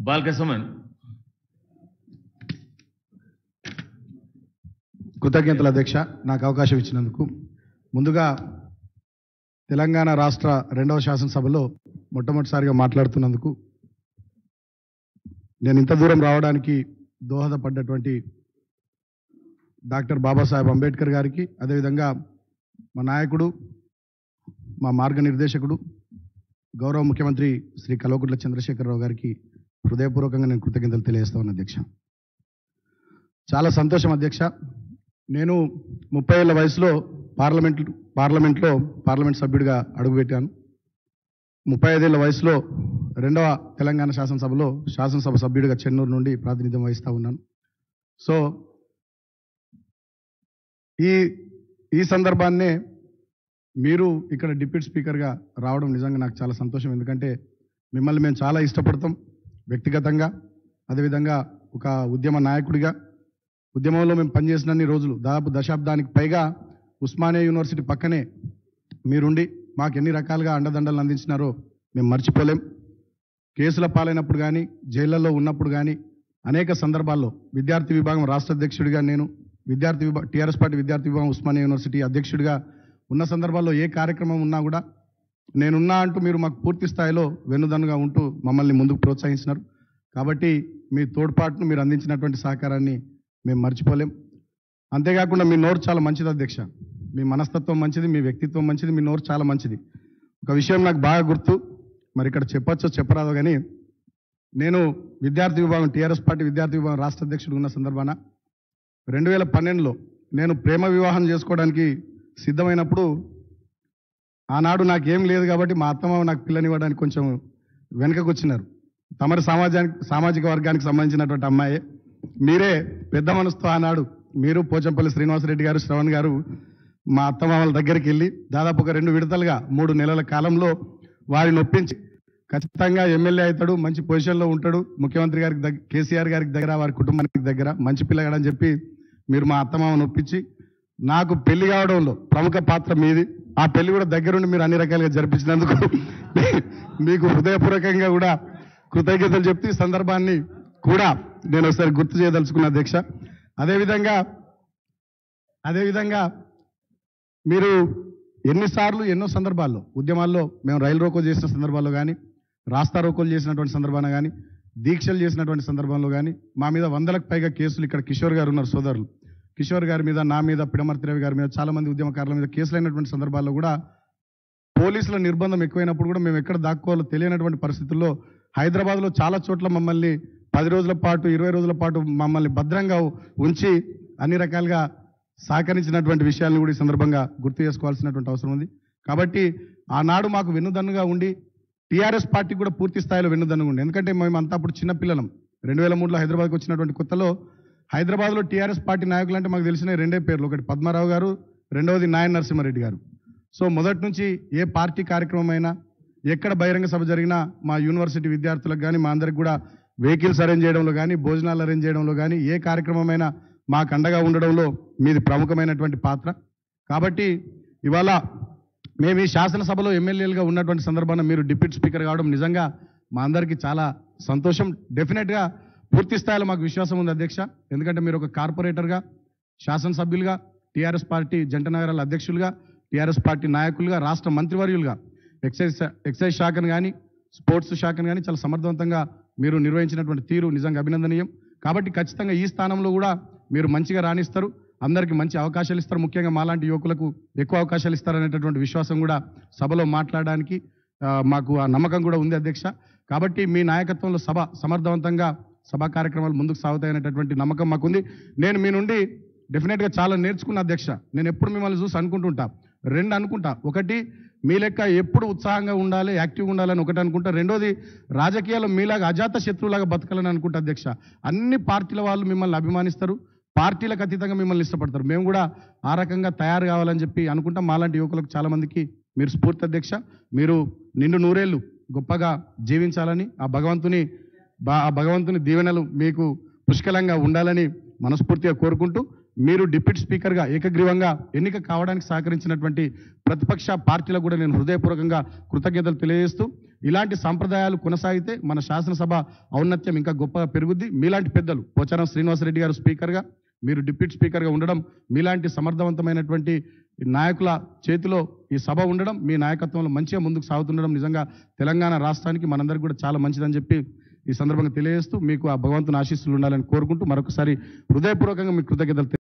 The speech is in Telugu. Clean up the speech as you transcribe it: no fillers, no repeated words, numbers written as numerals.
బాల్కసుమన్. కృతజ్ఞతలు అధ్యక్ష, నాకు అవకాశం ఇచ్చినందుకు. ముందుగా తెలంగాణ రాష్ట్ర 2వ శాసనసభలో మొట్టమొదటిసారిగా మాట్లాడుతున్నందుకు నేను ఇంత దూరం రావడానికి దోహదపడ్డటువంటి డాక్టర్ బాబాసాహెబ్ అంబేద్కర్ గారికి, అదేవిధంగా మా నాయకుడు, మా మార్గనిర్దేశకుడు, గౌరవ ముఖ్యమంత్రి శ్రీ కల్వకుంట్ల చంద్రశేఖరరావు గారికి హృదయపూర్వకంగా నేను కృతజ్ఞతలు తెలియజేస్తా ఉన్నాను అధ్యక్ష. చాలా సంతోషం అధ్యక్ష. నేను 30 ఏళ్ల వయసులో పార్లమెంట్ సభ్యుడిగా అడుగుపెట్టాను. 35 ఏళ్ల వయసులో 2వ తెలంగాణ శాసనసభ సభ్యుడిగా చెన్నూరు నుండి ప్రాతినిధ్యం వహిస్తూ ఉన్నాను. సో ఈ సందర్భాన్నే మీరు ఇక్కడ డిప్యూటీ స్పీకర్గా రావడం నిజంగా నాకు చాలా సంతోషం. ఎందుకంటే మిమ్మల్ని మేము చాలా ఇష్టపడతాం వ్యక్తిగతంగా, అదేవిధంగా ఒక ఉద్యమ నాయకుడిగా. ఉద్యమంలో మేము పనిచేసినన్ని రోజులు, దాదాపు దశాబ్దానికి పైగా ఉస్మానియా యూనివర్సిటీ పక్కనే మీరుండి మాకు ఎన్ని రకాలుగా అండదండలు అందించినారో మేము మర్చిపోలేం. కేసుల పాలైనప్పుడు కానీ, జైళ్లలో ఉన్నప్పుడు కానీ అనేక సందర్భాల్లో విద్యార్థి విభాగం రాష్ట్ర అధ్యక్షుడిగా నేను, టీఆర్ఎస్ పార్టీ విద్యార్థి విభాగం ఉస్మానియా యూనివర్సిటీ అధ్యక్షుడిగా ఉన్న సందర్భాల్లో ఏ కార్యక్రమం ఉన్నా కూడా నేనున్నా అంటూ మీరు మాకు పూర్తి స్థాయిలో వెన్నుదన్నుగా ఉంటూ మమ్మల్ని ముందుకు ప్రోత్సహించినారు. కాబట్టి మీ తోడ్పాటును, మీరు అందించినటువంటి సహకారాన్ని మేము మర్చిపోలేం. అంతేకాకుండా మీ నోరు చాలా మంచిది అధ్యక్ష. మీ మనస్తత్వం మంచిది, మీ వ్యక్తిత్వం మంచిది, మీ నోరు చాలా మంచిది. ఒక విషయం నాకు బాగా గుర్తు, మరి ఇక్కడ చెప్పచ్చో చెప్పరాదో కానీ, నేను విద్యార్థి విభాగం టీఆర్ఎస్ పార్టీ విద్యార్థి విభాగం రాష్ట్ర అధ్యక్షుడు ఉన్న సందర్భాన 2012లో నేను ప్రేమ వివాహం చేసుకోవడానికి సిద్ధమైనప్పుడు, ఆనాడు నాకేం లేదు కాబట్టి మా అత్తమామ నాకు పిల్లనివ్వడానికి కొంచెం వెనుకకు వచ్చినారు. తమరి సామాజిక వర్గానికి సంబంధించినటువంటి అమ్మాయి. మీరే పెద్ద మనసుతో ఆనాడు మీరు, పోచంపల్లి శ్రీనివాసరెడ్డి గారు, శ్రవణ్ గారు మా అత్తమామల దగ్గరికి వెళ్ళి దాదాపు ఒక 2 విడతలుగా 3 నెలల కాలంలో వారిని ఒప్పించి ఖచ్చితంగా ఎమ్మెల్యే అవుతాడు, మంచి పొజిషన్లో ఉంటాడు, ముఖ్యమంత్రి గారికి కేసీఆర్ గారికి దగ్గర, వారి కుటుంబానికి దగ్గర మంచి పిల్లగాడని చెప్పి మీరు మా అత్తమామను ఒప్పించి నాకు పెళ్లి కావడంలో ప్రముఖ పాత్ర మీది. ఆ పెళ్లి కూడా దగ్గరుండి మీరు అన్ని రకాలుగా జరిపించినందుకు మీకు హృదయపూర్వకంగా కూడా కృతజ్ఞతలు చెప్తూ ఈ సందర్భాన్ని కూడా నేను ఒకసారి గుర్తు చేయదలుచుకున్న అధ్యక్ష. అదేవిధంగా మీరు ఎన్నిసార్లు ఎన్నో సందర్భాల్లో ఉద్యమాల్లో మేము రైలు రోకో చేసిన సందర్భాల్లో కానీ, రాస్తా రోకోలు చేసినటువంటి సందర్భాన కానీ, దీక్షలు చేసినటువంటి సందర్భంలో కానీ మా మీద 100లకు పైగా కేసులు, ఇక్కడ కిషోర్ గారు ఉన్నారు సోదరులు, కిషోర్ గారి మీద, నా మీద, పిడమర్తి రవి గారి మీద, చాలా మంది ఉద్యమకారుల మీద కేసులైనటువంటి సందర్భాల్లో కూడా పోలీసుల నిర్బంధం ఎక్కువైనప్పుడు కూడా మేము ఎక్కడ దాక్కోవాలో తెలియనటువంటి పరిస్థితుల్లో హైదరాబాద్లో చాలా చోట్ల మమ్మల్ని 10 రోజుల పాటు, 20 రోజుల పాటు మమ్మల్ని భద్రంగా ఉంచి అన్ని రకాలుగా సహకరించినటువంటి విషయాలను కూడా ఈ సందర్భంగా గుర్తు చేసుకోవాల్సినటువంటి అవసరం ఉంది. కాబట్టి ఆనాడు మాకు వెన్నుదన్నుగా ఉండి టీఆర్ఎస్ పార్టీ కూడా పూర్తి స్థాయిలో వెన్నుదన్నుగా ఉండి, ఎందుకంటే మేము అంతా అప్పుడు చిన్నపిల్లలం. 2003లో హైదరాబాద్కి వచ్చినటువంటి కొత్తలో హైదరాబాద్లో టీఆర్ఎస్ పార్టీ నాయకులు అంటే మాకు తెలిసిన 2 పేర్లు, ఒకటి పద్మారావు గారు, రెండవది నాయన నరసింహారెడ్డి గారు. సో మొదటి నుంచి ఏ పార్టీ కార్యక్రమం అయినా, ఎక్కడ బహిరంగ సభ జరిగినా మా యూనివర్సిటీ విద్యార్థులకు కానీ, మా అందరికి కూడా వెహికల్స్ అరేంజ్ చేయడంలో కానీ, భోజనాలు అరేంజ్ చేయడంలో కానీ, ఏ కార్యక్రమమైనా మాకు అండగా ఉండడంలో మీది ప్రముఖమైనటువంటి పాత్ర. కాబట్టి ఇవాళ మేము ఈ శాసనసభలో ఎమ్మెల్యేలుగా ఉన్నటువంటి సందర్భాన మీరు డిప్యూటీ స్పీకర్ కావడం నిజంగా మా అందరికీ చాలా సంతోషం. డెఫినెట్గా పూర్తి స్థాయిలో మాకు విశ్వాసం ఉంది అధ్యక్ష. ఎందుకంటే మీరు ఒక కార్పొరేటర్గా, శాసనసభ్యులుగా, టీఆర్ఎస్ పార్టీ జంట నగరాల అధ్యక్షులుగా, టీఆర్ఎస్ పార్టీ నాయకులుగా, రాష్ట్ర మంత్రివర్యులుగా ఎక్సైజ్ శాఖను కానీ, స్పోర్ట్స్ శాఖను కానీ చాలా సమర్థవంతంగా మీరు నిర్వహించినటువంటి తీరు నిజంగా అభినందనీయం. కాబట్టి ఖచ్చితంగా ఈ స్థానంలో కూడా మీరు మంచిగా రాణిస్తారు, అందరికీ మంచి అవకాశాలు ఇస్తారు, ముఖ్యంగా మాలాంటి యువకులకు ఎక్కువ అవకాశాలు ఇస్తారనేటటువంటి విశ్వాసం కూడా సభలో మాట్లాడడానికి మాకు ఆ నమ్మకం కూడా ఉంది అధ్యక్ష. కాబట్టి మీ నాయకత్వంలో సభ సమర్థవంతంగా సభా కార్యక్రమాలు ముందుకు సాగుతాయనేటటువంటి నమ్మకం మాకుంది. నేను మీ నుండి డెఫినెట్గా చాలా నేర్చుకున్న అధ్యక్ష. నేను ఎప్పుడు మిమ్మల్ని చూసి అనుకుంటుంటా, 2 అనుకుంటా. ఒకటి, మీ లెక్క ఎప్పుడు ఉత్సాహంగా ఉండాలి, యాక్టివ్గా ఉండాలని ఒకటి అనుకుంటా. రెండోది, రాజకీయాల్లో మీలాగా అజాత శత్రువులాగా బతకాలని అనుకుంటా అధ్యక్ష. అన్ని పార్టీల వాళ్ళు మిమ్మల్ని అభిమానిస్తారు, పార్టీలకు అతీతంగా మిమ్మల్ని ఇష్టపడతారు. మేము కూడా ఆ రకంగా తయారు కావాలని చెప్పి అనుకుంటాం. మాలాంటి యువకులకు చాలా మందికి మీరు స్ఫూర్తి అధ్యక్ష. మీరు నిండు 100 ఏళ్ళు గొప్పగా జీవించాలని ఆ భగవంతుని దీవెనలు మీకు పుష్కలంగా ఉండాలని మనస్ఫూర్తిగా కోరుకుంటూ, మీరు డిప్యూటీ స్పీకర్గా ఏకగ్రీవంగా ఎన్నిక కావడానికి సహకరించినటువంటి ప్రతిపక్ష పార్టీలకు కూడా నేను హృదయపూర్వకంగా కృతజ్ఞతలు తెలియజేస్తూ, ఇలాంటి సంప్రదాయాలు కొనసాగితే మన శాసనసభ ఔన్నత్యం ఇంకా గొప్పగా పెరుగుద్ది. మీలాంటి పెద్దలు పోచారం శ్రీనివాసరెడ్డి గారు స్పీకర్గా, మీరు డిప్యూటీ స్పీకర్గా ఉండడం, మీలాంటి సమర్థవంతమైనటువంటి నాయకుల చేతిలో ఈ సభ ఉండడం, మీ నాయకత్వంలో మంచిగా ముందుకు సాగుతుండడం నిజంగా తెలంగాణ రాష్ట్రానికి మనందరికీ కూడా చాలా మంచిదని చెప్పి ఈ సందర్భంగా తెలియజేస్తూ మీకు ఆ భగవంతుని ఆశీస్సులు ఉండాలని కోరుకుంటూ మరొకసారి హృదయపూర్వకంగా మీకు కృతజ్ఞతలు